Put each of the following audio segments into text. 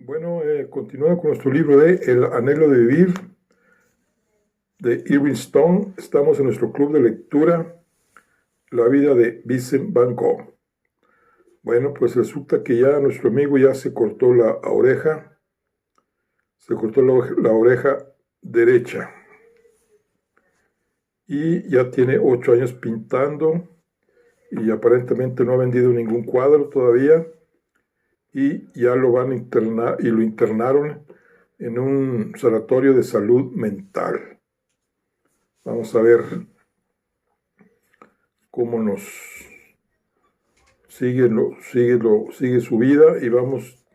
Bueno, continuando con nuestro libro de El anhelo de vivir de Irving Stone, estamos en nuestro club de lectura, La vida de Vincent Van Gogh. Bueno, pues resulta que ya nuestro amigo ya se cortó la oreja, la oreja derecha y ya tiene 8 años pintando y aparentemente no ha vendido ningún cuadro todavía y ya lo van a internar y lo internaron en un sanatorio de salud mental. Vamos a ver cómo nos sigue su vida y vamos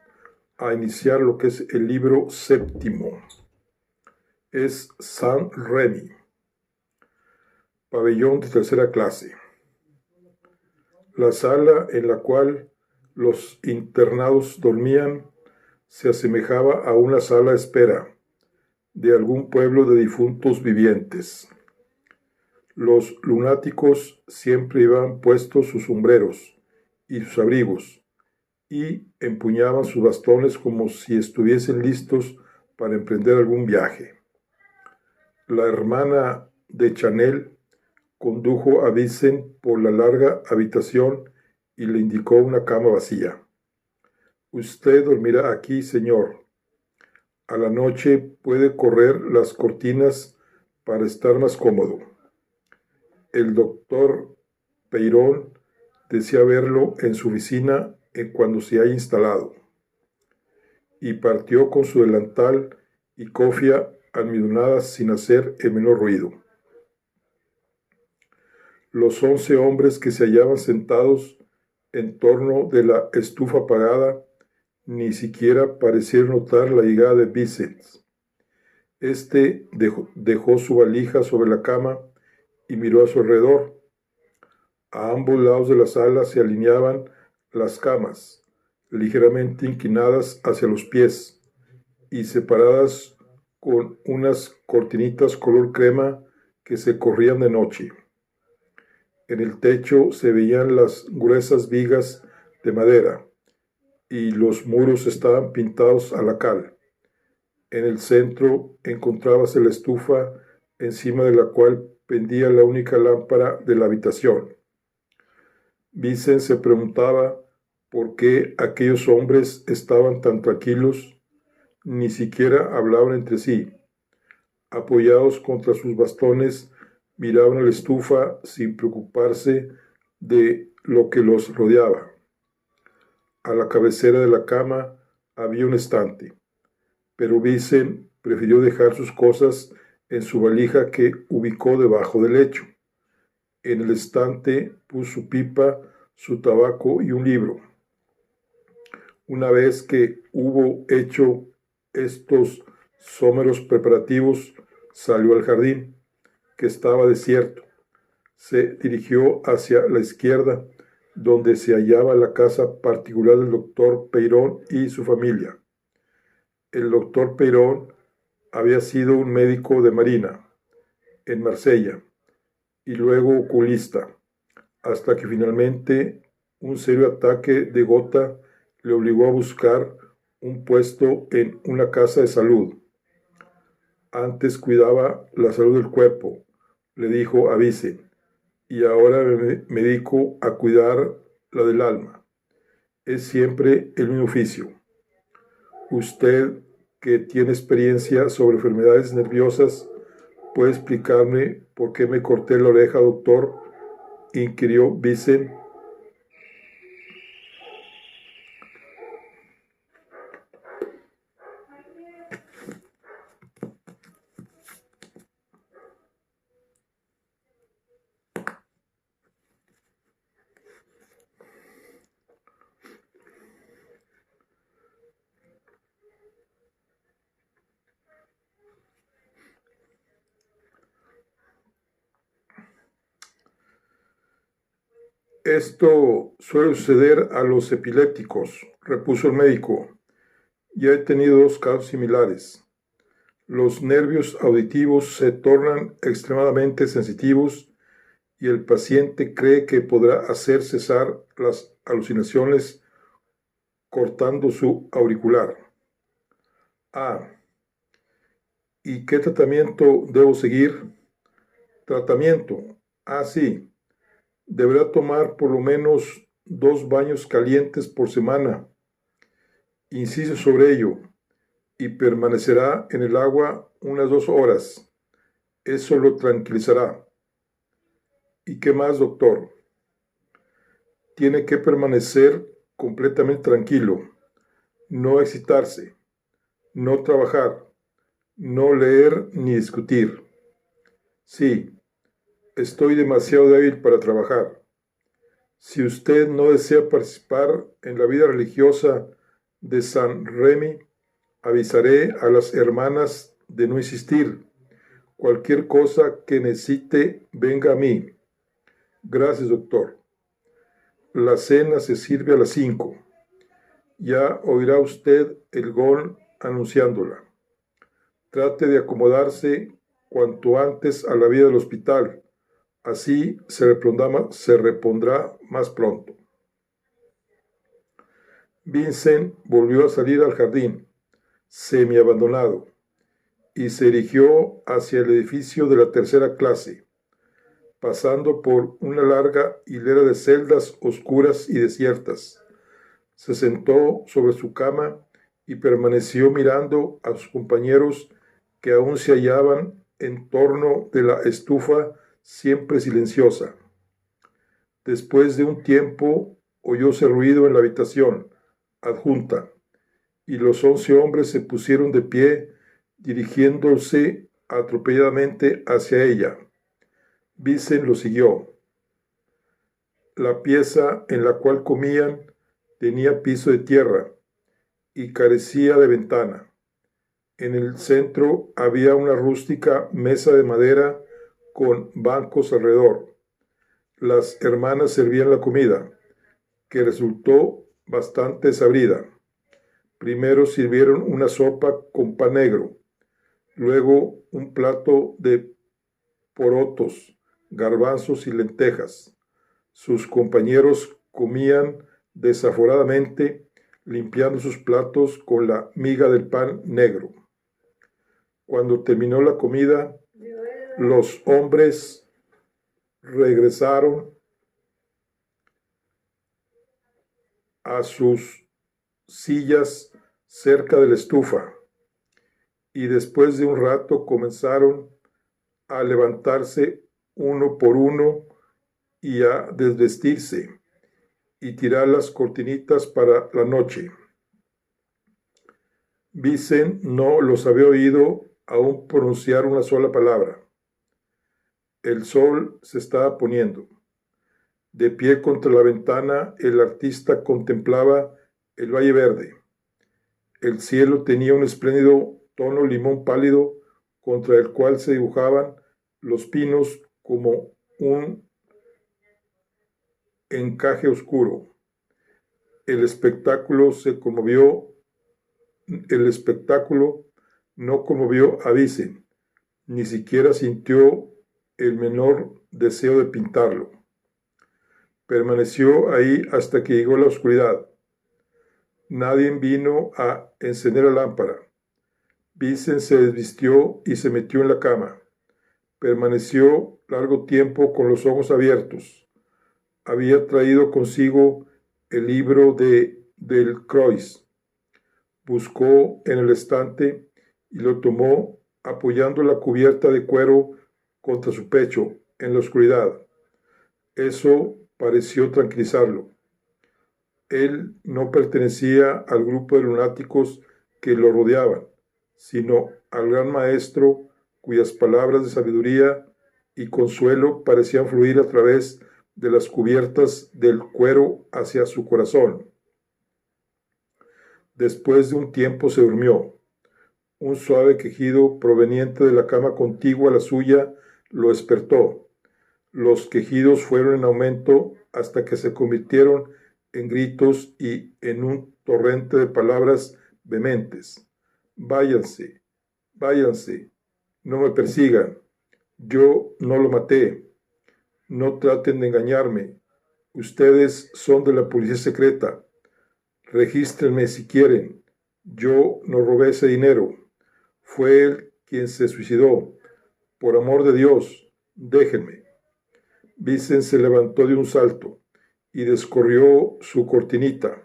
a iniciar lo que es el libro séptimo. Es Saint-Remy, pabellón de tercera clase. La sala en la cual los internados dormían se asemejaba a una sala de espera de algún pueblo de difuntos vivientes. Los lunáticos siempre llevaban puestos sus sombreros y sus abrigos y empuñaban sus bastones como si estuviesen listos para emprender algún viaje. La hermana de Chanel condujo a Vincent por la larga habitación y le indicó una cama vacía. Usted dormirá aquí, señor. A la noche puede correr las cortinas para estar más cómodo. El doctor Peirón desea verlo en su oficina cuando se haya instalado. Y partió con su delantal y cofia almidonadas sin hacer el menor ruido. Los 11 hombres que se hallaban sentados en torno de la estufa apagada ni siquiera parecieron notar la llegada de Vincent. Este dejó su valija sobre la cama y miró a su alrededor. A ambos lados de la sala se alineaban las camas, ligeramente inclinadas hacia los pies y separadas con unas cortinitas color crema que se corrían de noche. En el techo se veían las gruesas vigas de madera y los muros estaban pintados a la cal. En el centro encontrábase la estufa encima de la cual pendía la única lámpara de la habitación. Vincent se preguntaba por qué aquellos hombres estaban tan tranquilos, ni siquiera hablaban entre sí. Apoyados contra sus bastones, miraban a la estufa sin preocuparse de lo que los rodeaba. A la cabecera de la cama había un estante, pero Vincent prefirió dejar sus cosas en su valija que ubicó debajo del lecho. En el estante puso su pipa, su tabaco y un libro. Una vez que hubo hecho estos someros preparativos, salió al jardín, que estaba desierto. Se dirigió hacia la izquierda, donde se hallaba la casa particular del doctor Peirón y su familia. El doctor Peirón había sido un médico de marina en Marsella y luego oculista, hasta que finalmente un serio ataque de gota le obligó a buscar un puesto en una casa de salud. Antes cuidaba la salud del cuerpo, le dijo a Vincent, y ahora me dedico a cuidar la del alma. Es siempre el mismo oficio. Usted, que tiene experiencia sobre enfermedades nerviosas, ¿puede explicarme por qué me corté la oreja, doctor?, inquirió Vincent. Esto suele suceder a los epilépticos, repuso el médico. Ya he tenido 2 casos similares. Los nervios auditivos se tornan extremadamente sensitivos y el paciente cree que podrá hacer cesar las alucinaciones cortando su auricular. Ah, ¿y qué tratamiento debo seguir? Tratamiento. Ah, sí. Deberá tomar por lo menos 2 baños calientes por semana. Inciso sobre ello y permanecerá en el agua unas 2 horas. Eso lo tranquilizará. ¿Y qué más, doctor? Tiene que permanecer completamente tranquilo, no excitarse, no trabajar, no leer ni discutir. Sí, estoy demasiado débil para trabajar. Si usted no desea participar en la vida religiosa de San Remy, avisaré a las hermanas de no insistir. Cualquier cosa que necesite, venga a mí. Gracias, doctor. La cena se sirve a las 5. Ya oirá usted el gong anunciándola. Trate de acomodarse cuanto antes a la vida del hospital. Así se repondrá más pronto. Vincent volvió a salir al jardín, semiabandonado, y se dirigió hacia el edificio de la tercera clase, pasando por una larga hilera de celdas oscuras y desiertas. Se sentó sobre su cama y permaneció mirando a sus compañeros que aún se hallaban en torno de la estufa siempre silenciosa. Después de un tiempo oyóse ruido en la habitación adjunta y los 11 hombres se pusieron de pie dirigiéndose atropelladamente hacia ella. Vincent lo siguió. La pieza en la cual comían tenía piso de tierra y carecía de ventana. En el centro había una rústica mesa de madera con bancos alrededor. Las hermanas servían la comida, que resultó bastante desabrida. Primero sirvieron una sopa con pan negro, luego un plato de porotos, garbanzos y lentejas. Sus compañeros comían desaforadamente, limpiando sus platos con la miga del pan negro. Cuando terminó la comida, los hombres regresaron a sus sillas cerca de la estufa y después de un rato comenzaron a levantarse uno por uno y a desvestirse y tirar las cortinitas para la noche. Vincent no los había oído aún pronunciar una sola palabra. El sol se estaba poniendo. De pie contra la ventana, el artista contemplaba el valle verde. El cielo tenía un espléndido tono limón pálido contra el cual se dibujaban los pinos como un encaje oscuro. El espectáculo no conmovió a Vincent, ni siquiera sintió el menor deseo de pintarlo. Permaneció ahí hasta que llegó la oscuridad. Nadie vino a encender la lámpara. Vincent se desvistió y se metió en la cama. Permaneció largo tiempo con los ojos abiertos. Había traído consigo el libro de Delcroix. Buscó en el estante y lo tomó apoyando la cubierta de cuero contra su pecho en la oscuridad. Eso pareció tranquilizarlo. Él no pertenecía al grupo de lunáticos que lo rodeaban, sino al gran maestro cuyas palabras de sabiduría y consuelo parecían fluir a través de las cubiertas del cuero hacia su corazón. Después de un tiempo se durmió. Un suave quejido proveniente de la cama contigua a la suya lo despertó. Los quejidos fueron en aumento hasta que se convirtieron en gritos y en un torrente de palabras vehementes. Váyanse, váyanse, no me persigan. Yo no lo maté. No traten de engañarme. Ustedes son de la policía secreta. Regístrenme si quieren. Yo no robé ese dinero. Fue él quien se suicidó. Por amor de Dios, déjenme. Vincent se levantó de un salto y descorrió su cortinita,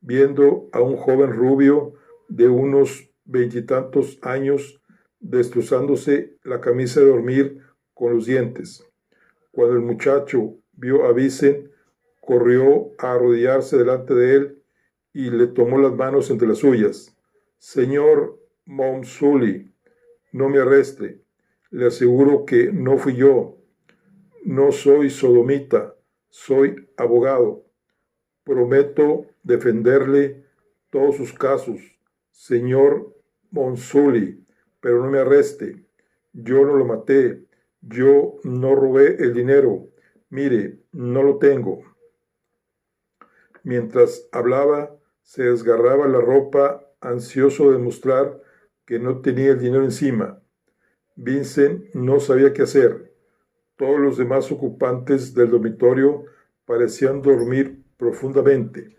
viendo a un joven rubio de unos veintitantos años destrozándose la camisa de dormir con los dientes. Cuando el muchacho vio a Vincent, corrió a arrodillarse delante de él y le tomó las manos entre las suyas. Señor Monsully, no me arreste. Le aseguro que no fui yo. No soy sodomita, soy abogado. Prometo defenderle todos sus casos, señor Monsully, pero no me arreste. Yo no lo maté. Yo no robé el dinero. Mire, no lo tengo. Mientras hablaba, se desgarraba la ropa, ansioso de mostrar que no tenía el dinero encima. Vincent no sabía qué hacer. Todos los demás ocupantes del dormitorio parecían dormir profundamente.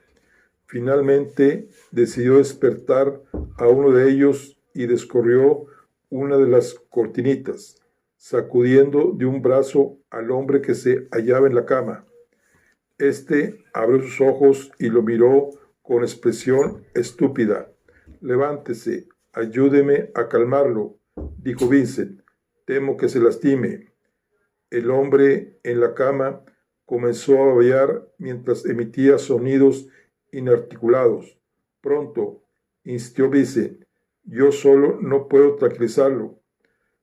Finalmente decidió despertar a uno de ellos y descorrió una de las cortinitas, sacudiendo de un brazo al hombre que se hallaba en la cama. Este abrió sus ojos y lo miró con expresión estúpida. Levántese, ayúdeme a calmarlo, dijo Vincent. Temo que se lastime. El hombre en la cama comenzó a babear mientras emitía sonidos inarticulados. Pronto, insistió Vincent, yo solo no puedo tranquilizarlo.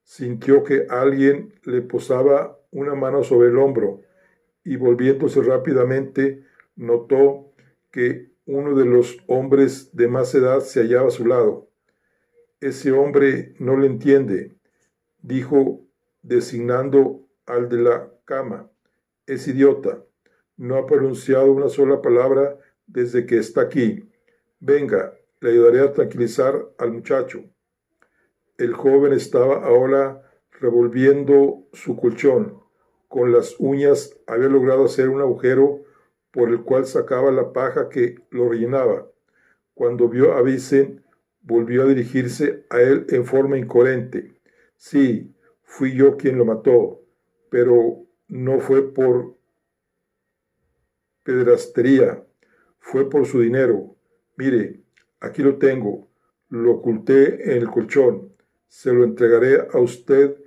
Sintió que alguien le posaba una mano sobre el hombro y volviéndose rápidamente notó que uno de los hombres de más edad se hallaba a su lado. Ese hombre no le entiende, dijo designando al de la cama. Es idiota. No ha pronunciado una sola palabra desde que está aquí. Venga, le ayudaré a tranquilizar al muchacho. El joven estaba ahora revolviendo su colchón. Con las uñas había logrado hacer un agujero por el cual sacaba la paja que lo rellenaba. Cuando vio a Vincent, volvió a dirigirse a él en forma incoherente. Sí, fui yo quien lo mató, pero no fue por pederastería, fue por su dinero. Mire, aquí lo tengo, lo oculté en el colchón, se lo entregaré a usted,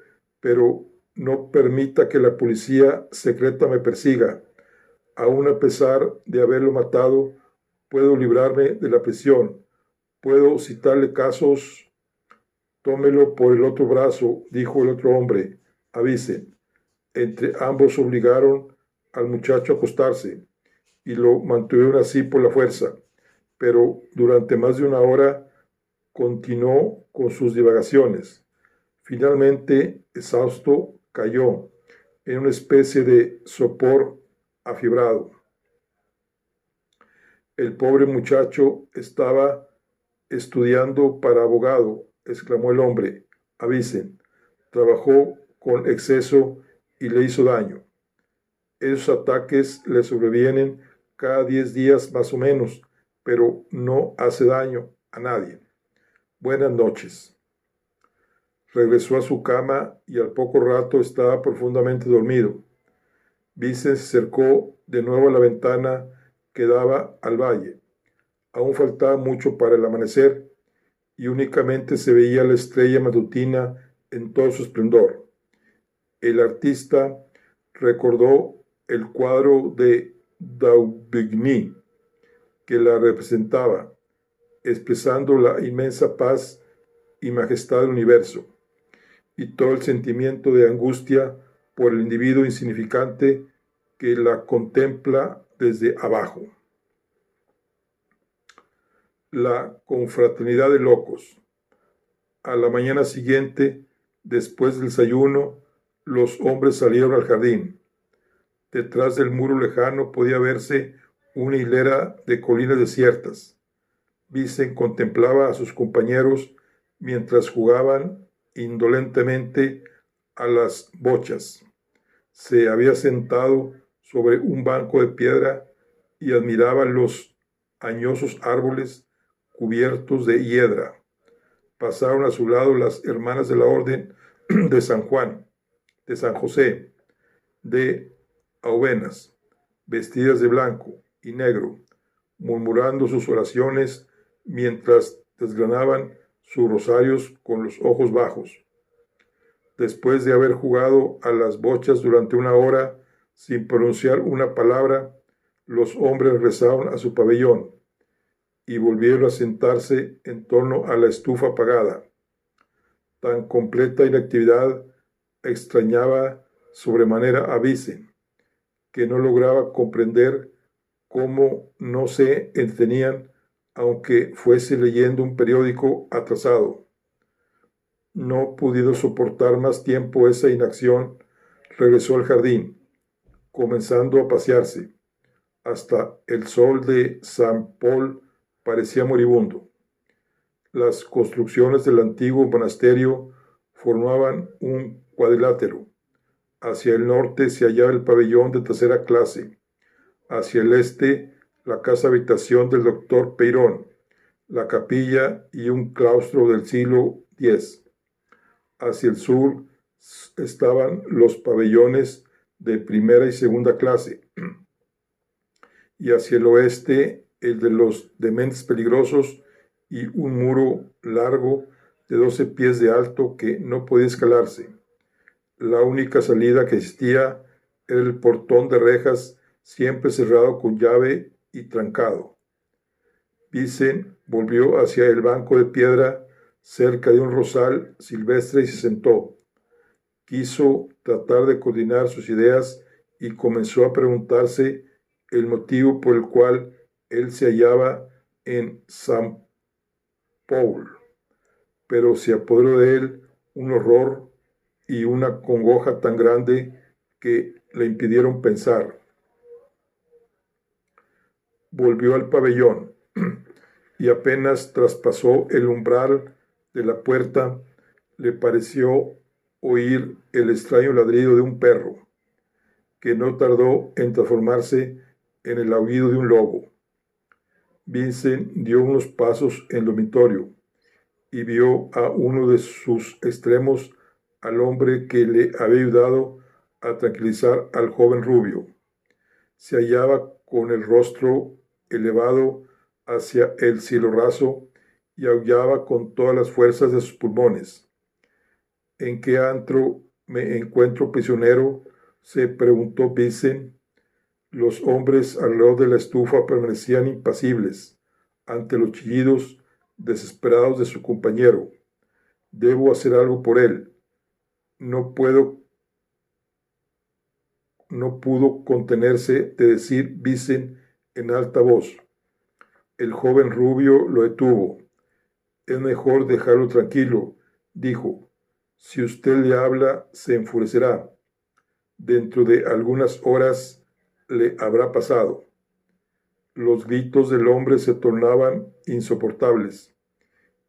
pero no permita que la policía secreta me persiga. Aun a pesar de haberlo matado, puedo librarme de la prisión. Puedo citarle casos. Tómelo por el otro brazo, dijo el otro hombre. Avisen. Entre ambos obligaron al muchacho a acostarse y lo mantuvieron así por la fuerza, pero durante más de una hora continuó con sus divagaciones. Finalmente, exhausto, cayó en una especie de sopor afibrado. El pobre muchacho estaba estudiando para abogado, exclamó el hombre. Avisen. Trabajó con exceso y le hizo daño. Esos ataques le sobrevienen cada 10 días más o menos, pero no hace daño a nadie. Buenas noches. Regresó a su cama y al poco rato estaba profundamente dormido. Vincent se acercó de nuevo a la ventana que daba al valle. Aún faltaba mucho para el amanecer y únicamente se veía la estrella matutina en todo su esplendor. El artista recordó el cuadro de Daubigny que la representaba, expresando la inmensa paz y majestad del universo, y todo el sentimiento de angustia por el individuo insignificante que la contempla desde abajo. La confraternidad de locos. A la mañana siguiente, después del desayuno, los hombres salieron al jardín. Detrás del muro lejano podía verse una hilera de colinas desiertas. Vincent contemplaba a sus compañeros mientras jugaban indolentemente a las bochas. Se había sentado sobre un banco de piedra y admiraba los añosos árboles cubiertos de hiedra. Pasaron a su lado las hermanas de la Orden de San Juan, de San José, de Aubenas, vestidas de blanco y negro, murmurando sus oraciones mientras desgranaban sus rosarios con los ojos bajos. Después de haber jugado a las bochas durante una hora sin pronunciar una palabra, los hombres regresaron a su pabellón y volvieron a sentarse en torno a la estufa apagada. Tan completa inactividad extrañaba sobremanera a Vicen, que no lograba comprender cómo no se entretenían aunque fuese leyendo un periódico atrasado. No pudiendo soportar más tiempo esa inacción, regresó al jardín, comenzando a pasearse. Hasta el sol de San Paul parecía moribundo. Las construcciones del antiguo monasterio formaban un cuadrilátero. Hacia el norte se hallaba el pabellón de tercera clase. Hacia el este, la casa habitación del doctor Peirón, la capilla y un claustro del siglo X. Hacia el sur estaban los pabellones de primera y segunda clase, y hacia el oeste el de los dementes peligrosos y un muro largo de 12 pies de alto que no podía escalarse. La única salida que existía era el portón de rejas siempre cerrado con llave y trancado. Vicen volvió hacia el banco de piedra cerca de un rosal silvestre y se sentó. Quiso tratar de coordinar sus ideas y comenzó a preguntarse el motivo por el cual él se hallaba en San Paul, pero se apoderó de él un horror y una congoja tan grande que le impidieron pensar. Volvió al pabellón y apenas traspasó el umbral de la puerta, le pareció oír el extraño ladrido de un perro, que no tardó en transformarse en el aullido de un lobo. Vincent dio unos pasos en el dormitorio y vio a uno de sus extremos al hombre que le había ayudado a tranquilizar al joven rubio. Se hallaba con el rostro elevado hacia el cielo raso y aullaba con todas las fuerzas de sus pulmones. ¿En qué antro me encuentro prisionero?, se preguntó Vincent. Los hombres alrededor de la estufa permanecían impasibles ante los chillidos desesperados de su compañero. Debo hacer algo por él. No pudo contenerse de decir Vincent en alta voz. El joven rubio lo detuvo. Es mejor dejarlo tranquilo, dijo. Si usted le habla, se enfurecerá. Dentro de algunas horas le habrá pasado. Los gritos del hombre se tornaban insoportables,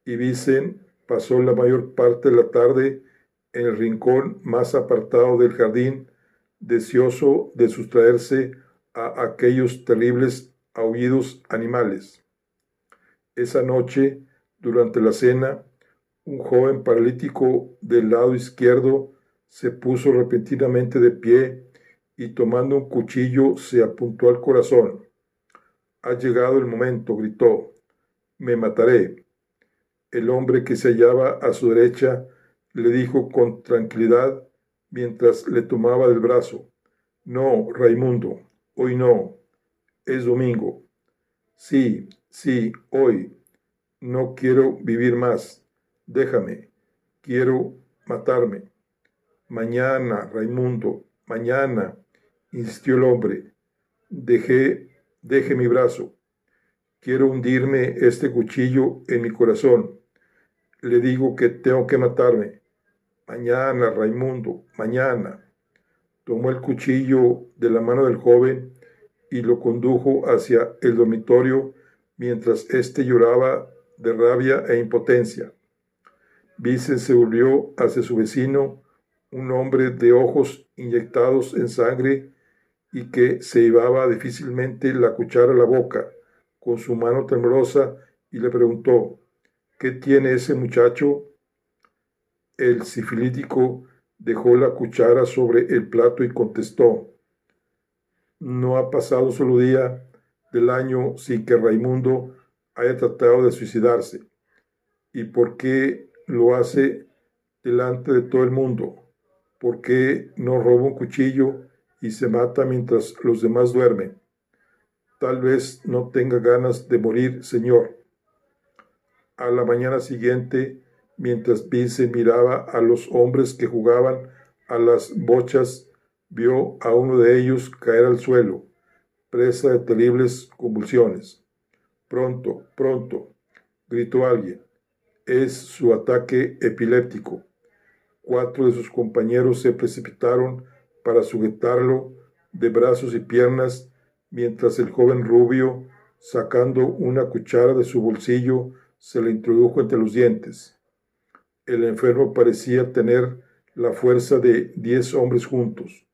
y Vincent pasó la mayor parte de la tarde en el rincón más apartado del jardín, deseoso de sustraerse a aquellos terribles aullidos animales. Esa noche, durante la cena, un joven paralítico del lado izquierdo se puso repentinamente de pie y tomando un cuchillo se apuntó al corazón. Ha llegado el momento, gritó. Me mataré. El hombre que se hallaba a su derecha le dijo con tranquilidad mientras le tomaba del brazo. No, Raimundo, hoy no. Es domingo. Sí, hoy. No quiero vivir más. Déjame. Quiero matarme. Mañana, Raimundo, mañana, insistió el hombre. Deje mi brazo. Quiero hundirme este cuchillo en mi corazón. Le digo que tengo que matarme. Mañana, Raimundo, mañana. Tomó el cuchillo de la mano del joven y lo condujo hacia el dormitorio mientras éste lloraba de rabia e impotencia. Vincent se volvió hacia su vecino, un hombre de ojos inyectados en sangre y que se llevaba difícilmente la cuchara a la boca, con su mano temblorosa y le preguntó: ¿qué tiene ese muchacho? El sifilítico dejó la cuchara sobre el plato y contestó: no ha pasado un solo día del año sin que Raimundo haya tratado de suicidarse. ¿Y por qué lo hace delante de todo el mundo? ¿Por qué no roba un cuchillo y se mata mientras los demás duermen? Tal vez no tenga ganas de morir, señor. A la mañana siguiente, mientras Vincent miraba a los hombres que jugaban a las bochas, vio a uno de ellos caer al suelo, presa de terribles convulsiones. Pronto, pronto, gritó alguien. Es su ataque epiléptico. 4 de sus compañeros se precipitaron para sujetarlo de brazos y piernas, mientras el joven rubio, sacando una cuchara de su bolsillo, se la introdujo entre los dientes. El enfermo parecía tener la fuerza de 10 hombres juntos.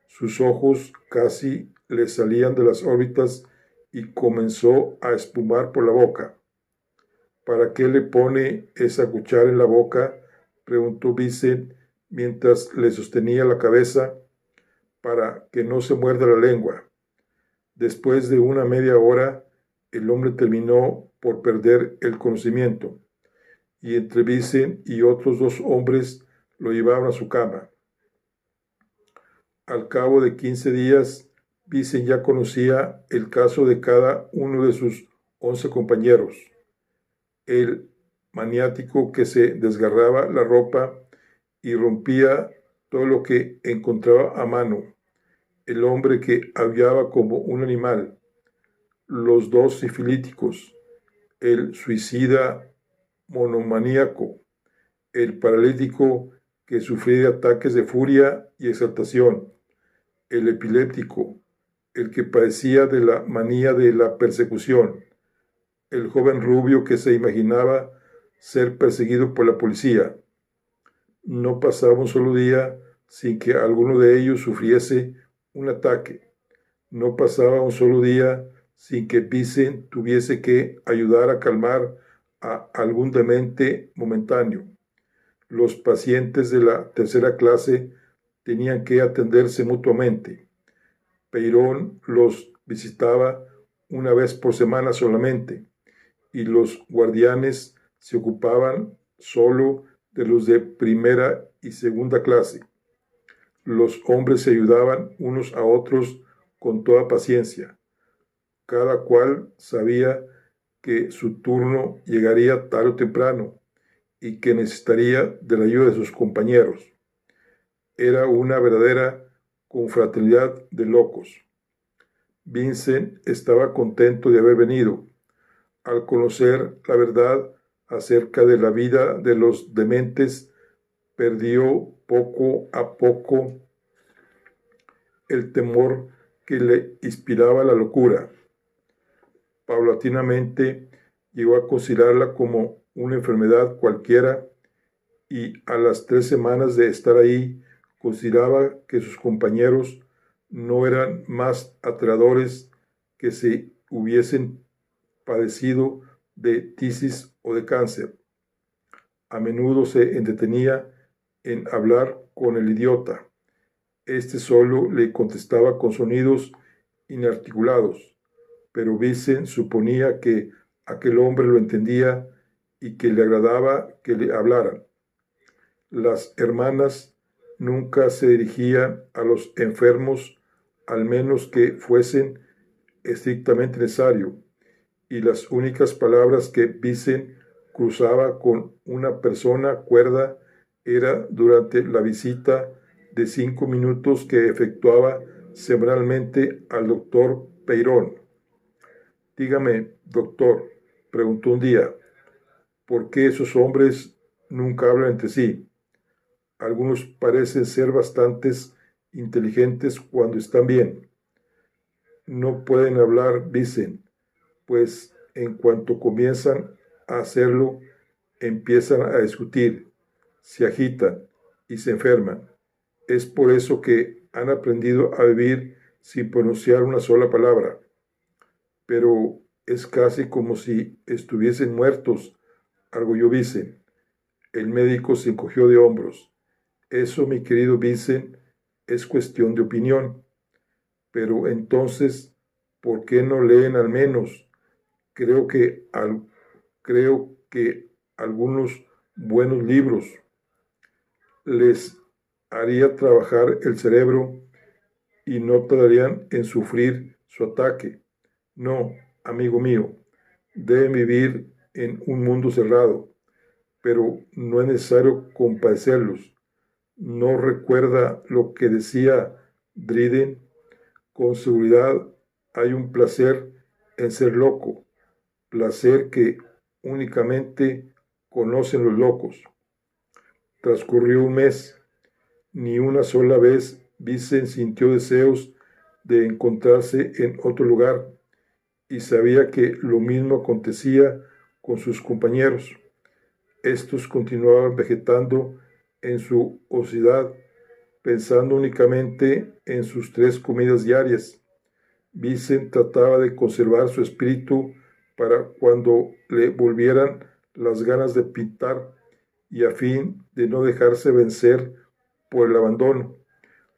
Sus ojos casi le salían de las órbitas y comenzó a espumar por la boca. ¿Para qué le pone esa cuchara en la boca?, preguntó Vincent mientras le sostenía la cabeza. Para que no se muerda la lengua. Después de una media hora, el hombre terminó por perder el conocimiento, y entre Vincent y otros 2 hombres lo llevaron a su cama. Al cabo de 15 días, Vincent ya conocía el caso de cada uno de sus 11 compañeros. El maniático que se desgarraba la ropa y rompía todo lo que encontraba a mano, el hombre que aullaba como un animal, los 2 sifilíticos, el suicida monomaníaco, el paralítico que sufría de ataques de furia y exaltación, el epiléptico, el que padecía de la manía de la persecución, el joven rubio que se imaginaba ser perseguido por la policía. No pasaba un solo día sin que alguno de ellos sufriese un ataque. No pasaba un solo día sin que Vincent tuviese que ayudar a calmar a algún demente momentáneo. Los pacientes de la tercera clase tenían que atenderse mutuamente. Peirón los visitaba una vez por semana solamente, y los guardianes se ocupaban solo de los de primera y segunda clase. Los hombres se ayudaban unos a otros con toda paciencia. Cada cual sabía que su turno llegaría tarde o temprano y que necesitaría de la ayuda de sus compañeros. Era una verdadera confraternidad de locos. Vincent estaba contento de haber venido. Al conocer la verdad acerca de la vida de los dementes, perdió poco a poco el temor que le inspiraba la locura. Paulatinamente llegó a considerarla como una enfermedad cualquiera, y a las 3 semanas de estar ahí consideraba que sus compañeros no eran más aterradores que si hubiesen padecido de tisis o de cáncer. A menudo se entretenía en hablar con el idiota. Este solo le contestaba con sonidos inarticulados, pero Vincent suponía que aquel hombre lo entendía y que le agradaba que le hablaran. Las hermanas nunca se dirigían a los enfermos, al menos que fuesen estrictamente necesario, y las únicas palabras que Vincent cruzaba con una persona cuerda era durante la visita de 5 minutos que efectuaba semanalmente al doctor Peirón. Dígame, doctor, preguntó un día, ¿por qué esos hombres nunca hablan entre sí? Algunos parecen ser bastante inteligentes cuando están bien. No pueden hablar, Vincent, pues en cuanto comienzan a hacerlo, empiezan a discutir, se agitan y se enferman. Es por eso que han aprendido a vivir sin pronunciar una sola palabra. Pero Es casi como si estuviesen muertos, arguyó Vicen. El médico se encogió de hombros. Eso, mi querido Vicen, es cuestión de opinión. Pero entonces, ¿por qué no leen al menos? Creo que, creo que algunos buenos libros les haría trabajar el cerebro y no tardarían en sufrir su ataque. No, amigo mío, deben vivir en un mundo cerrado, pero no es necesario compadecerlos. ¿No recuerda lo que decía Dryden? Con seguridad hay un placer en ser loco, placer que únicamente conocen los locos. Transcurrió un mes. Ni una sola vez Vicen sintió deseos de encontrarse en otro lugar y sabía que lo mismo acontecía con sus compañeros. Estos continuaban vegetando en su ociosidad, pensando únicamente en sus 3 comidas diarias. Vicen trataba de conservar su espíritu para cuando le volvieran las ganas de pintar y a fin de no dejarse vencer por el abandono.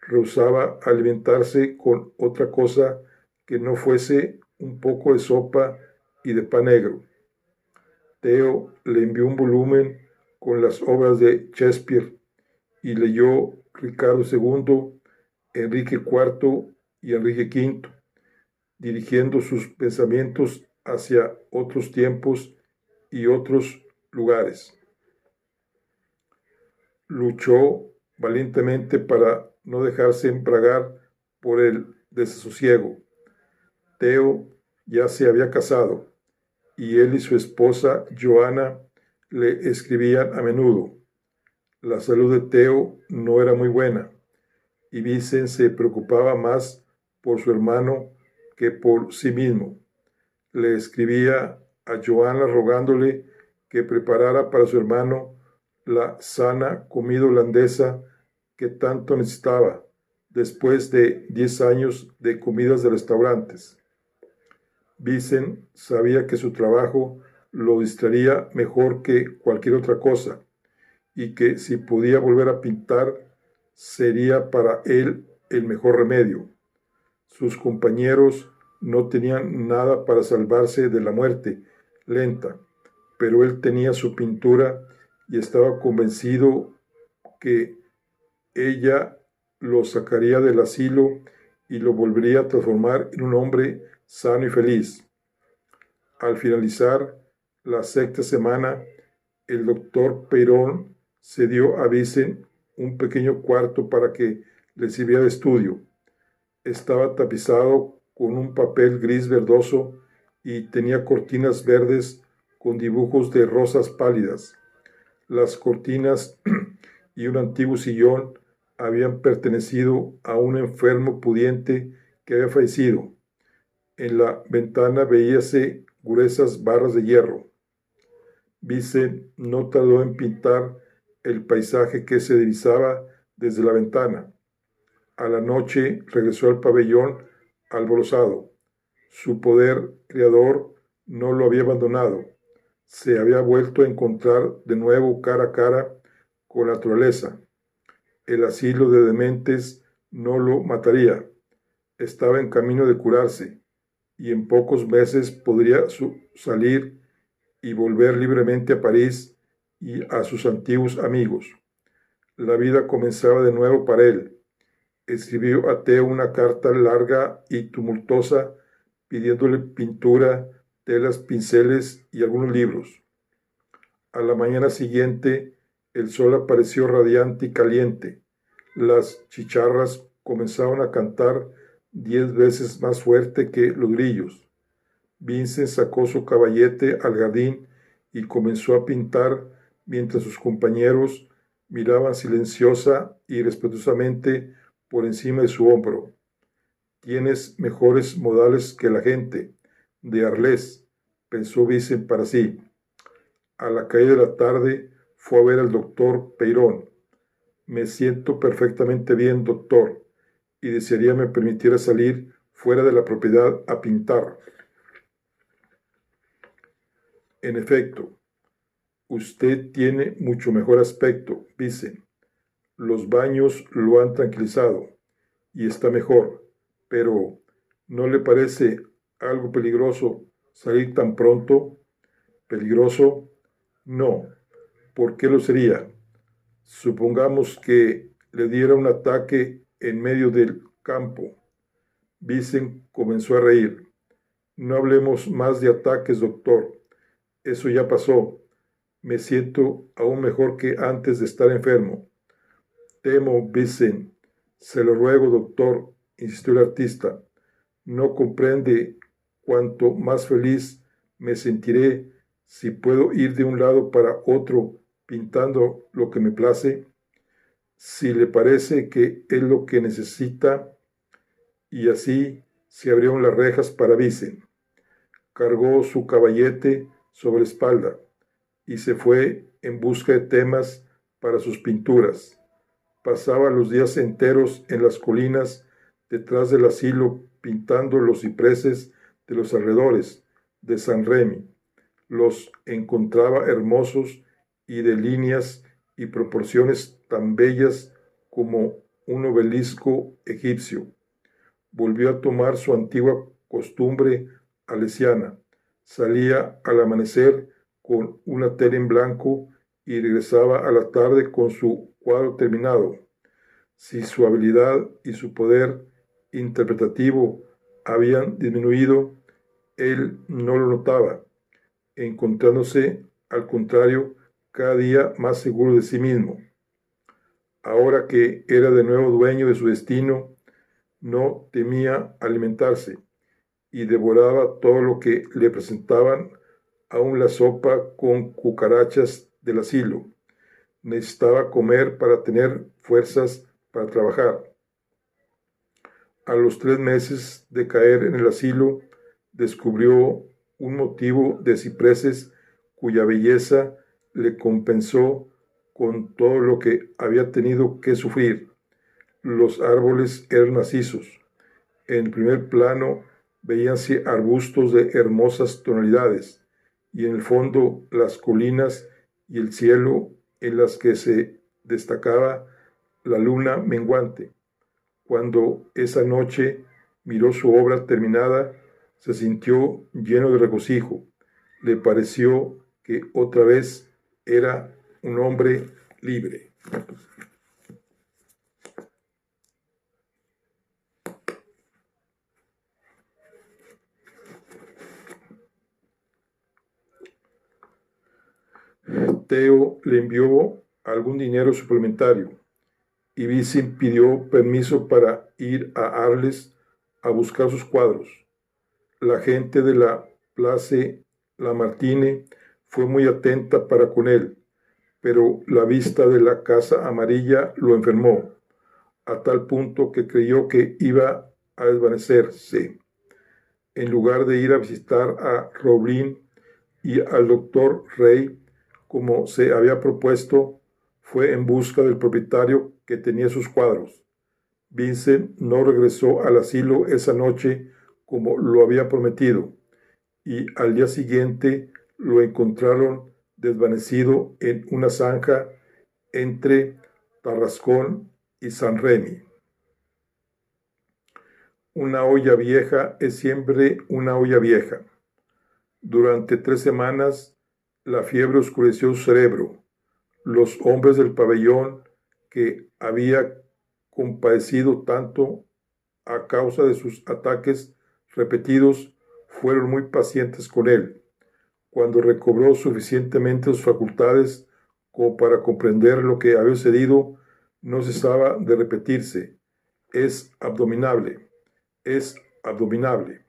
Rehusaba alimentarse con otra cosa que no fuese un poco de sopa y de pan negro. Theo le envió un volumen con las obras de Shakespeare y leyó Ricardo II, Enrique IV y Enrique V, dirigiendo sus pensamientos hacia otros tiempos y otros lugares. Luchó valientemente para no dejarse embragar por el desasosiego. Theo ya se había casado y él y su esposa Joana le escribían a menudo. La salud de Theo no era muy buena y Vicen se preocupaba más por su hermano que por sí mismo. Le escribía a Joana rogándole que preparara para su hermano la sana comida holandesa que tanto necesitaba después de 10 años de comidas de restaurantes. Vicen sabía que su trabajo lo distraería mejor que cualquier otra cosa y que si podía volver a pintar sería para él el mejor remedio. Sus compañeros no tenían nada para salvarse de la muerte lenta, pero él tenía su pintura y estaba convencido que ella lo sacaría del asilo y lo volvería a transformar en un hombre sano y feliz. Al finalizar la 6ª semana, el doctor Peirón cedió a Vicen un pequeño cuarto para que le sirviera de estudio. Estaba tapizado con un papel gris verdoso y tenía cortinas verdes con dibujos de rosas pálidas. Las cortinas y un antiguo sillón habían pertenecido a un enfermo pudiente que había fallecido. En la ventana veíase gruesas barras de hierro. Vicen no tardó en pintar el paisaje que se divisaba desde la ventana. A la noche regresó al pabellón alborozado. Su poder creador no lo había abandonado. Se había vuelto a encontrar de nuevo cara a cara con la naturaleza. El asilo de dementes no lo mataría. Estaba en camino de curarse y en pocos meses podría salir y volver libremente a París y a sus antiguos amigos. La vida comenzaba de nuevo para él. Escribió a Theo una carta larga y tumultuosa pidiéndole pintura, telas, pinceles y algunos libros. A la mañana siguiente, el sol apareció radiante y caliente. Las chicharras comenzaron a cantar 10 veces más fuerte que los grillos. Vicen sacó su caballete al jardín y comenzó a pintar mientras sus compañeros miraban silenciosa y respetuosamente por encima de su hombro. Tienes mejores modales que la gente de Arles, pensó Vicen para sí. A la caída de la tarde fue a ver al doctor Peirón. Me siento perfectamente bien, doctor, y desearía me permitiera salir fuera de la propiedad a pintar. En efecto, usted tiene mucho mejor aspecto, Vincent. Los baños lo han tranquilizado y está mejor, pero ¿no le parece algo peligroso salir tan pronto? ¿Peligroso? No. ¿Por qué lo sería? Supongamos que le diera un ataque en medio del campo. Vincent comenzó a reír. No hablemos más de ataques, doctor. Eso ya pasó. Me siento aún mejor que antes de estar enfermo. Temo, Vincent. Se lo ruego, doctor, insistió el artista. No comprende cuánto más feliz me sentiré si puedo ir de un lado para otro pintando lo que me place. Si le parece que es lo que necesita, y así se abrieron las rejas para Vincent. Cargó su caballete sobre la espalda y se fue en busca de temas para sus pinturas. Pasaba los días enteros en las colinas detrás del asilo pintando los cipreses de los alrededores de San Remi. Los encontraba hermosos y de líneas y proporciones tan bellas como un obelisco egipcio. Volvió a tomar su antigua costumbre alesiana. Salía al amanecer con una tela en blanco y regresaba a la tarde con su cuadro terminado. Si su habilidad y su poder interpretativo habían disminuido, él no lo notaba, encontrándose, al contrario, cada día más seguro de sí mismo. Ahora que era de nuevo dueño de su destino, no temía alimentarse y devoraba todo lo que le presentaban, aun la sopa con cucarachas del asilo. Necesitaba comer para tener fuerzas para trabajar. A los 3 meses de caer en el asilo, descubrió un motivo de cipreses cuya belleza le compensó con todo lo que había tenido que sufrir. Los árboles eran macizos. En el primer plano veíanse arbustos de hermosas tonalidades y en el fondo las colinas y el cielo en las que se destacaba la luna menguante. Cuando esa noche miró su obra terminada, se sintió lleno de regocijo. Le pareció que otra vez era un hombre libre. Theo le envió algún dinero suplementario y Vincent pidió permiso para ir a Arles a buscar sus cuadros. La gente de la Place Lamartine fue muy atenta para con él, pero la vista de la Casa Amarilla lo enfermó, a tal punto que creyó que iba a desvanecerse. En lugar de ir a visitar a Roblin y al doctor Rey, como se había propuesto, fue en busca del propietario que tenía sus cuadros. Vincent no regresó al asilo esa noche como lo había prometido, y al día siguiente lo encontraron desvanecido en una zanja entre Tarrascón y San Remi. Una olla vieja es siempre una olla vieja. Durante 3 semanas la fiebre oscureció su cerebro. Los hombres del pabellón, que había compadecido tanto a causa de sus ataques repetidos, fueron muy pacientes con él. Cuando recobró suficientemente sus facultades como para comprender lo que había sucedido, no cesaba de repetirse: es abominable, es abominable.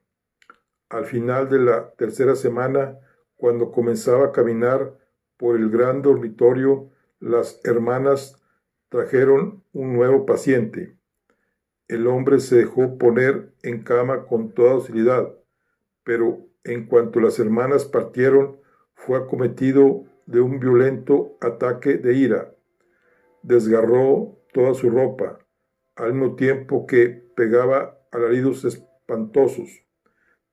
Al final de la 3ª semana, cuando comenzaba a caminar por el gran dormitorio, las hermanas trajeron un nuevo paciente. El hombre se dejó poner en cama con toda docilidad, pero en cuanto las hermanas partieron, fue acometido de un violento ataque de ira. Desgarró toda su ropa, al mismo tiempo que pegaba alaridos espantosos.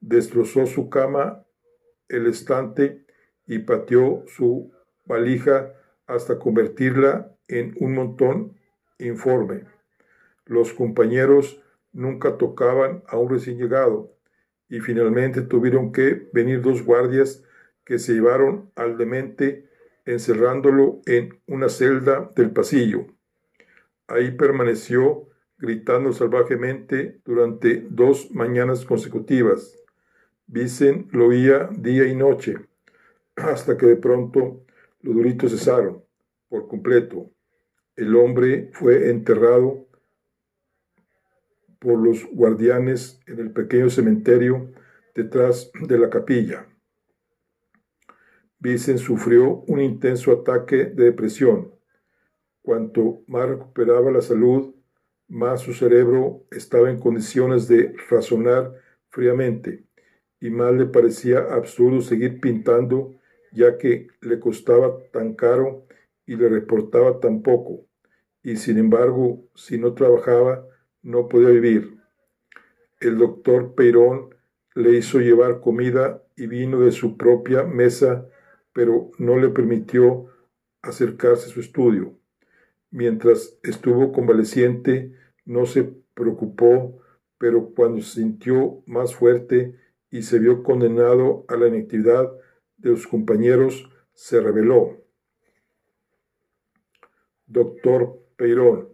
Destrozó su cama, el estante y pateó su valija hasta convertirla en un montón informe. Los compañeros nunca tocaban a un recién llegado y finalmente tuvieron que venir 2 guardias que se llevaron al demente encerrándolo en una celda del pasillo. Ahí permaneció gritando salvajemente durante 2 mañanas consecutivas. Vincent lo oía día y noche, hasta que de pronto los gritos cesaron por completo. El hombre fue enterrado por los guardianes en el pequeño cementerio detrás de la capilla. Vincent sufrió un intenso ataque de depresión. Cuanto más recuperaba la salud, más su cerebro estaba en condiciones de razonar fríamente y más le parecía absurdo seguir pintando, ya que le costaba tan caro y le reportaba tan poco, y sin embargo, si no trabajaba, no podía vivir. El doctor Peirón le hizo llevar comida y vino de su propia mesa, pero no le permitió acercarse a su estudio. Mientras estuvo convaleciente, no se preocupó, pero cuando se sintió más fuerte y se vio condenado a la inactividad de sus compañeros, se rebeló. Doctor Peirón,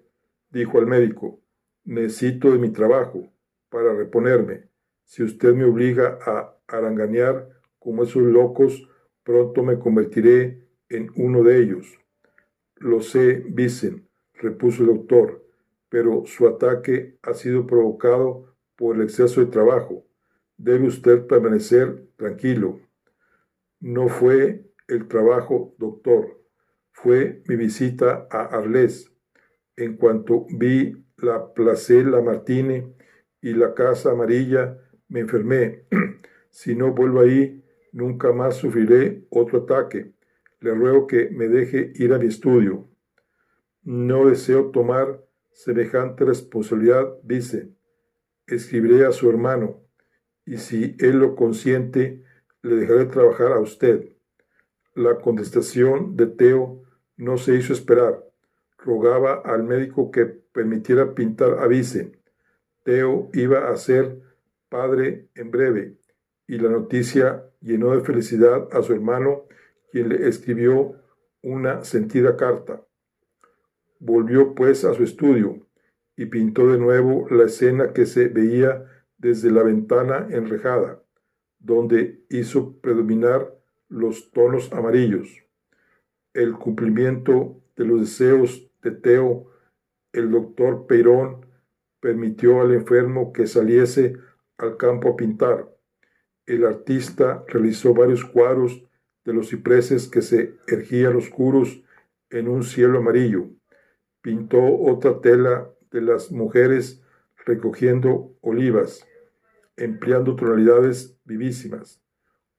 dijo al médico, necesito de mi trabajo para reponerme. Si usted me obliga a haranganear como esos locos, pronto me convertiré en uno de ellos. Lo sé, Vincent, repuso el doctor, pero su ataque ha sido provocado por el exceso de trabajo. Debe usted permanecer tranquilo. No fue el trabajo, doctor, fue mi visita a Arles. En cuanto vi la Place Lamartine y la Casa Amarilla, me enfermé. Si no vuelvo ahí, nunca más sufriré otro ataque. Le ruego que me deje ir a mi estudio. No deseo tomar semejante responsabilidad, dice. Escribiré a su hermano, y si él lo consiente, le dejaré trabajar a usted. La contestación de Theo no se hizo esperar. Rogaba al médico que permitiera pintar a Vincent. Theo iba a ser padre en breve, y la noticia llenó de felicidad a su hermano, quien le escribió una sentida carta. Volvió pues a su estudio y pintó de nuevo la escena que se veía desde la ventana enrejada, donde hizo predominar los tonos amarillos. El cumplimiento de los deseos de Theo, el doctor Peirón permitió al enfermo que saliese al campo a pintar. El artista realizó varios cuadros de los cipreses que se erguían oscuros en un cielo amarillo. Pintó otra tela de las mujeres recogiendo olivas, empleando tonalidades vivísimas.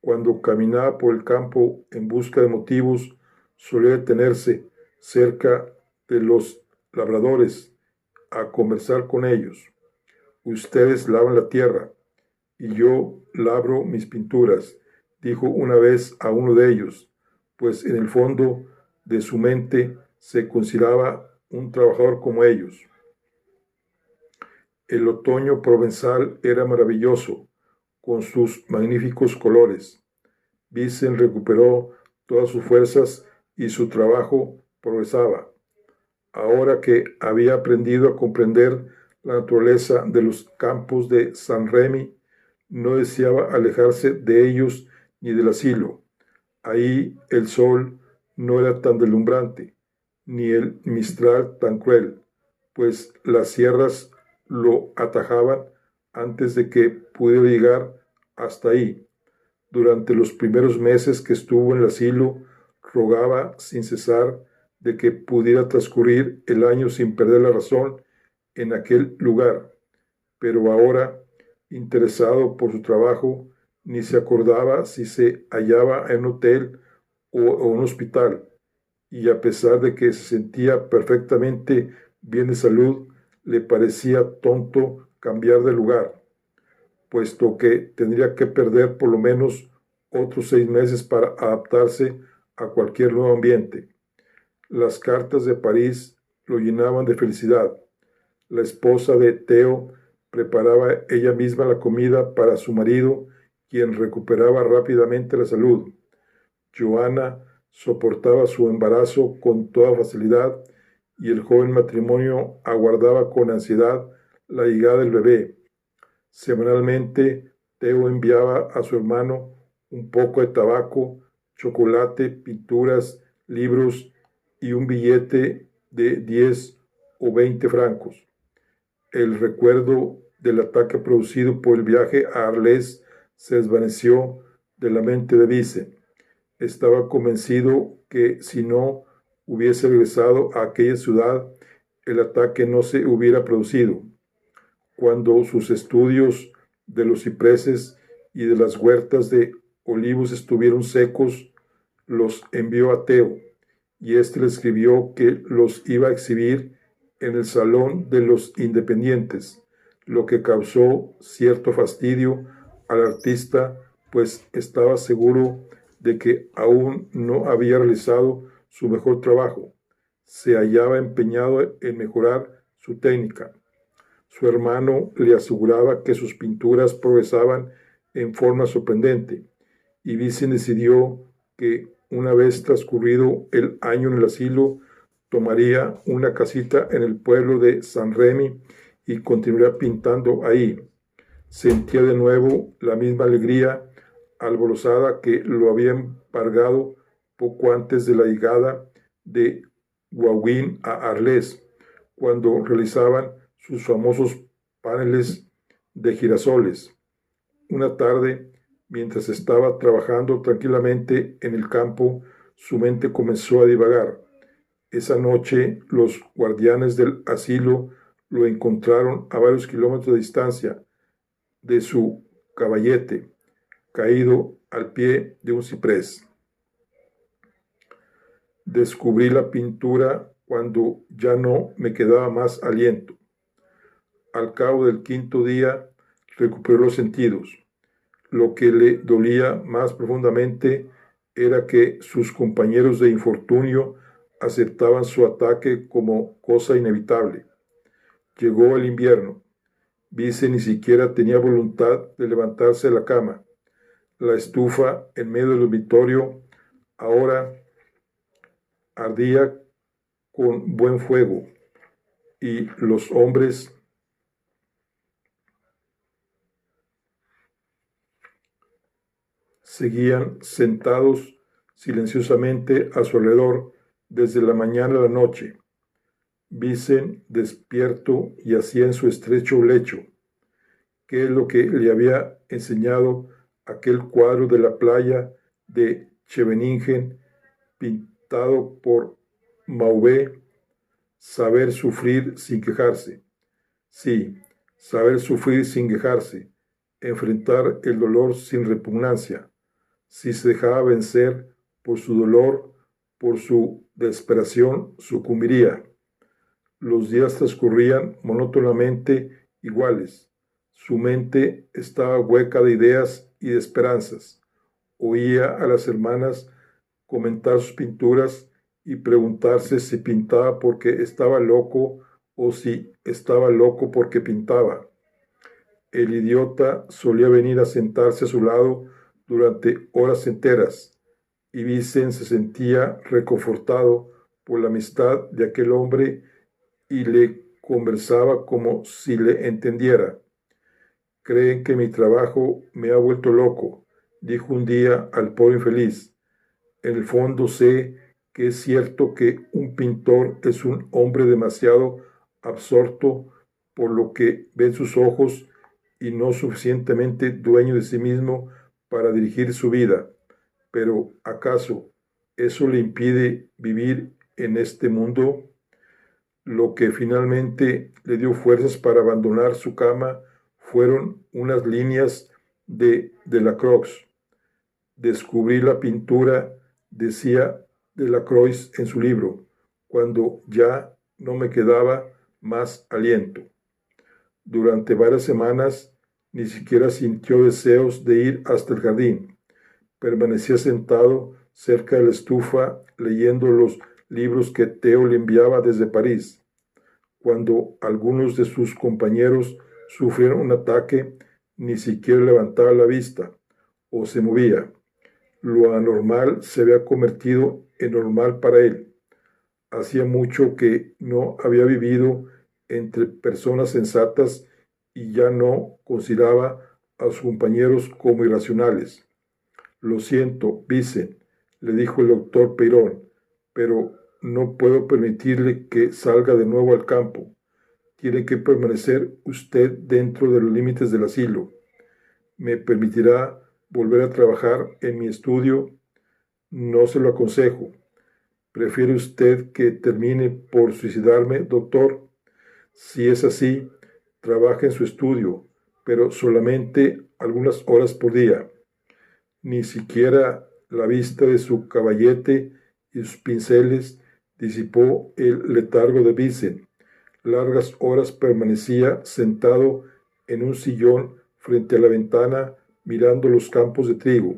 Cuando caminaba por el campo en busca de motivos, solía detenerse cerca de los labradores a conversar con ellos. Ustedes lavan la tierra y yo labro mis pinturas, dijo una vez a uno de ellos, pues en el fondo de su mente se consideraba un trabajador como ellos. El otoño provenzal era maravilloso, con sus magníficos colores. Vincent recuperó todas sus fuerzas y su trabajo progresaba. Ahora que había aprendido a comprender la naturaleza de los campos de Saint-Remy, no deseaba alejarse de ellos ni del asilo. Ahí el sol no era tan deslumbrante, ni el mistral tan cruel, pues las sierras lo atajaban antes de que pudiera llegar hasta ahí. Durante los primeros meses que estuvo en el asilo, rogaba sin cesar de que pudiera transcurrir el año sin perder la razón en aquel lugar. Pero ahora, interesado por su trabajo, ni se acordaba si se hallaba en un hotel o un hospital, y a pesar de que se sentía perfectamente bien de salud, le parecía tonto cambiar de lugar, puesto que tendría que perder por lo menos otros 6 meses para adaptarse a cualquier nuevo ambiente. Las cartas de París lo llenaban de felicidad. La esposa de Theo preparaba ella misma la comida para su marido, quien recuperaba rápidamente la salud. Johanna soportaba su embarazo con toda facilidad y el joven matrimonio aguardaba con ansiedad la llegada del bebé. Semanalmente, Theo enviaba a su hermano un poco de tabaco, chocolate, pinturas, libros y un billete de 10 o 20 francos. El recuerdo del ataque producido por el viaje a Arles se desvaneció de la mente de Vincent. Estaba convencido que si no hubiese regresado a aquella ciudad, el ataque no se hubiera producido. Cuando sus estudios de los cipreses y de las huertas de olivos estuvieron secos, los envió a Theo, y éste le escribió que los iba a exhibir en el Salón de los Independientes, lo que causó cierto fastidio al artista, pues estaba seguro de que aún no había realizado su mejor trabajo. Se hallaba empeñado en mejorar su técnica. Su hermano le aseguraba que sus pinturas progresaban en forma sorprendente, y Vincent decidió que una vez transcurrido el año en el asilo, tomaría una casita en el pueblo de San Remy y continuaría pintando ahí. Sentía de nuevo la misma alegría alborozada que lo había embargado poco antes de la llegada de Gauguin a Arles, cuando realizaban sus famosos paneles de girasoles. Una tarde, mientras estaba trabajando tranquilamente en el campo, su mente comenzó a divagar. Esa noche, los guardianes del asilo lo encontraron a varios kilómetros de distancia de su caballete, caído al pie de un ciprés. Descubrí la pintura cuando ya no me quedaba más aliento. Al cabo del 5.º día, recuperó los sentidos. Lo que le dolía más profundamente era que sus compañeros de infortunio aceptaban su ataque como cosa inevitable. Llegó el invierno. Vincent ni siquiera tenía voluntad de levantarse de la cama. La estufa en medio del dormitorio ahora ardía con buen fuego, y los hombres seguían sentados silenciosamente a su alrededor desde la mañana a la noche. Vincent despierto yacía en su estrecho lecho. ¿Qué es lo que le había enseñado aquel cuadro de la playa de Scheveningen pintado por Mauve? Saber sufrir sin quejarse. Sí, saber sufrir sin quejarse, enfrentar el dolor sin repugnancia. Si se dejaba vencer por su dolor, por su desesperación, sucumbiría. Los días transcurrían monótonamente iguales. Su mente estaba hueca de ideas y de esperanzas. Oía a las hermanas comentar sus pinturas y preguntarse si pintaba porque estaba loco o si estaba loco porque pintaba. El idiota solía venir a sentarse a su lado durante horas enteras, y Vincent se sentía reconfortado por la amistad de aquel hombre y le conversaba como si le entendiera. Creen que mi trabajo me ha vuelto loco, dijo un día al pobre infeliz. En el fondo sé que es cierto que un pintor es un hombre demasiado absorto por lo que ven sus ojos y no suficientemente dueño de sí mismo para dirigir su vida. Pero ¿acaso eso le impide vivir en este mundo? Lo que finalmente le dio fuerzas para abandonar su cama fueron unas líneas de Delacroix. Descubrí la pintura, decía Delacroix en su libro, cuando ya no me quedaba más aliento. Durante varias semanas ni siquiera sintió deseos de ir hasta el jardín. permanecía sentado cerca de la estufa leyendo los libros que Theo le enviaba desde París. Cuando algunos de sus compañeros sufrieron un ataque, ni siquiera levantaba la vista o se movía. Lo anormal se había convertido en normal para él. Hacía mucho que no había vivido entre personas sensatas y ya no consideraba a sus compañeros como irracionales. Lo siento, Vincent, le dijo el doctor Peirón, pero no puedo permitirle que salga de nuevo al campo. Tiene que permanecer usted dentro de los límites del asilo. ¿Me permitirá volver a trabajar en mi estudio? No se lo aconsejo. ¿Prefiere usted que termine por suicidarme, doctor? Si es así, trabaje en su estudio, pero solamente algunas horas por día. Ni siquiera la vista de su caballete y sus pinceles disipó el letargo de Vincent. Largas horas permanecía sentado en un sillón frente a la ventana mirando los campos de trigo.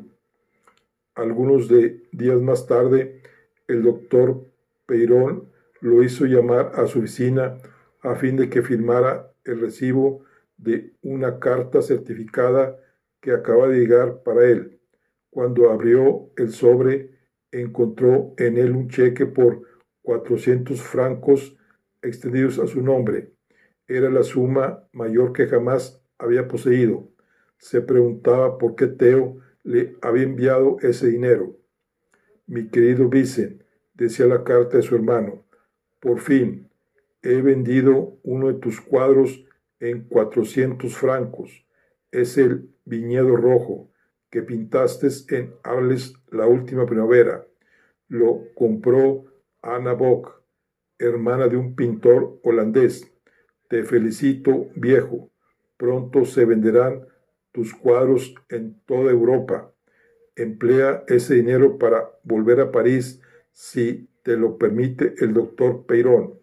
Algunos días más tarde, el doctor Peirón lo hizo llamar a su oficina a fin de que firmara el recibo de una carta certificada que acaba de llegar para él. Cuando abrió el sobre, encontró en él un cheque por 400 francos extendidos a su nombre. Era la suma mayor que jamás había poseído. Se preguntaba por qué Theo le había enviado ese dinero. Mi querido Vincent, decía la carta de su hermano, por fin he vendido uno de tus cuadros en 400 francos. Es el viñedo rojo que pintaste en Arles la última primavera. Lo compró Anna Bock, hermana de un pintor holandés. Te felicito, viejo. Pronto se venderán tus cuadros en toda Europa. Emplea ese dinero para volver a París si te lo permite el doctor Peirón.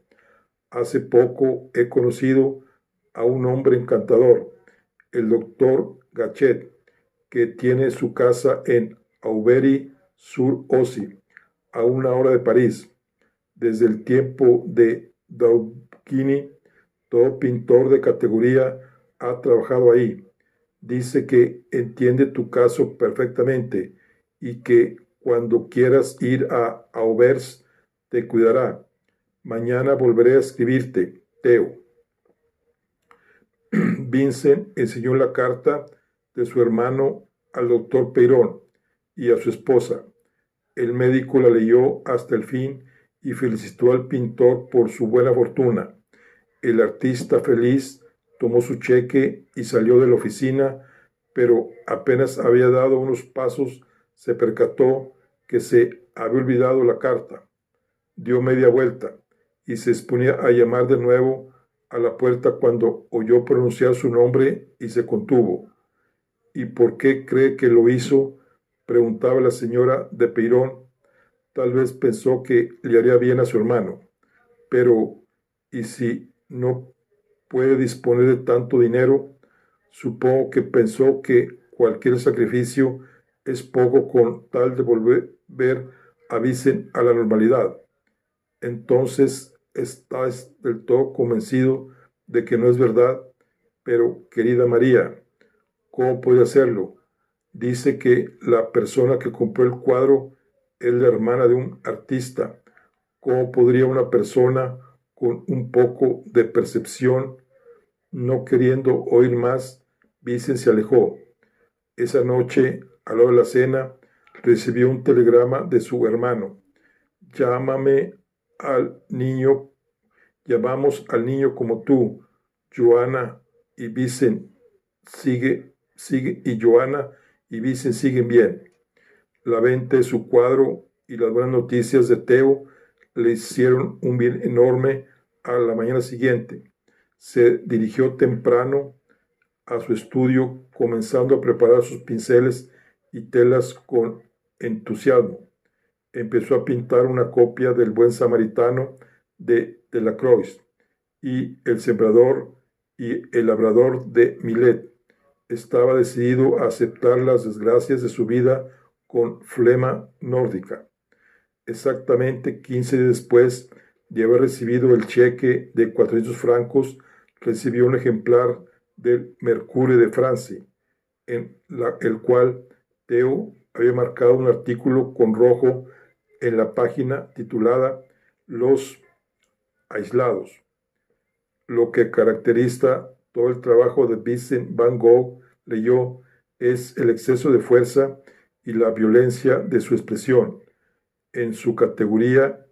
Hace poco he conocido a un hombre encantador, el doctor Gachet, que tiene su casa en Aubry-sur-Oise, a una hora de París. Desde el tiempo de Dauquini, todo pintor de categoría ha trabajado ahí. Dice que entiende tu caso perfectamente y que cuando quieras ir a Auvers te cuidará. Mañana volveré a escribirte, Theo. Vincent enseñó la carta de su hermano al doctor Peirón y a su esposa. El médico la leyó hasta el fin y felicitó al pintor por su buena fortuna. El artista feliz tomó su cheque y salió de la oficina, pero apenas había dado unos pasos, se percató que se había olvidado la carta. Dio media vuelta y se disponía a llamar de nuevo a la puerta cuando oyó pronunciar su nombre y se contuvo. ¿Y por qué cree que lo hizo?, preguntaba la señora de Peirón. Tal vez pensó que le haría bien a su hermano. Pero, ¿y si no puede disponer de tanto dinero? Supongo que pensó que cualquier sacrificio es poco con tal de volver a Vicen a la normalidad. Entonces estás del todo convencido de que no es verdad. Pero, querida María, ¿cómo puede hacerlo? Dice que la persona que compró el cuadro es la hermana de un artista. ¿Cómo podría una persona con un poco de percepción? No queriendo oír más, Vicen se alejó. Esa noche, a la hora de la cena, recibió un telegrama de su hermano. Llámame al niño, llamamos al niño como tú, Joana y Vicen y Joana y Vicen siguen bien. La venta de su cuadro y las buenas noticias de Theo le hicieron un bien enorme. A la mañana siguiente se dirigió temprano a su estudio, comenzando a preparar sus pinceles y telas con entusiasmo. Empezó a pintar una copia del Buen Samaritano de Delacroix y El Sembrador y El Labrador de Millet. Estaba decidido a aceptar las desgracias de su vida con flema nórdica. Exactamente 15 días después de haber recibido el cheque de 400 francos, recibió un ejemplar del Mercurio de Francia, en el cual Theo había marcado un artículo con rojo en la página titulada Los aislados. Lo que caracteriza todo el trabajo de Vincent Van Gogh, leyó, es el exceso de fuerza y la violencia de su expresión, en su categórica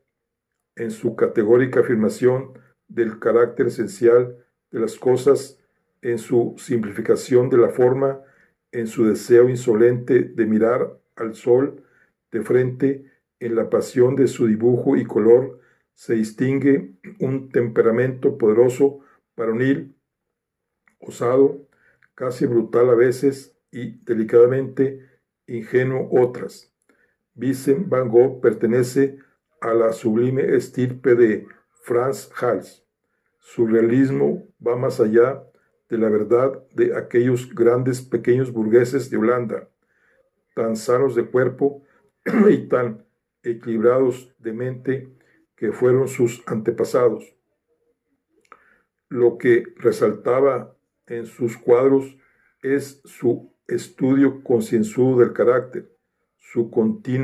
afirmación del carácter esencial de las cosas, en su simplificación de la forma, en su deseo insolente de mirar al sol de frente, en la pasión de su dibujo y color, se distingue un temperamento poderoso, varonil, osado, casi brutal a veces y delicadamente ingenuo otras. Vincent Van Gogh pertenece a la sublime estirpe de Frans Hals. Su realismo va más allá de la verdad de aquellos grandes pequeños burgueses de Holanda, tan sanos de cuerpo y tan equilibrados de mente que fueron sus antepasados. Lo que resaltaba en sus cuadros es su estudio concienzudo del carácter, su continua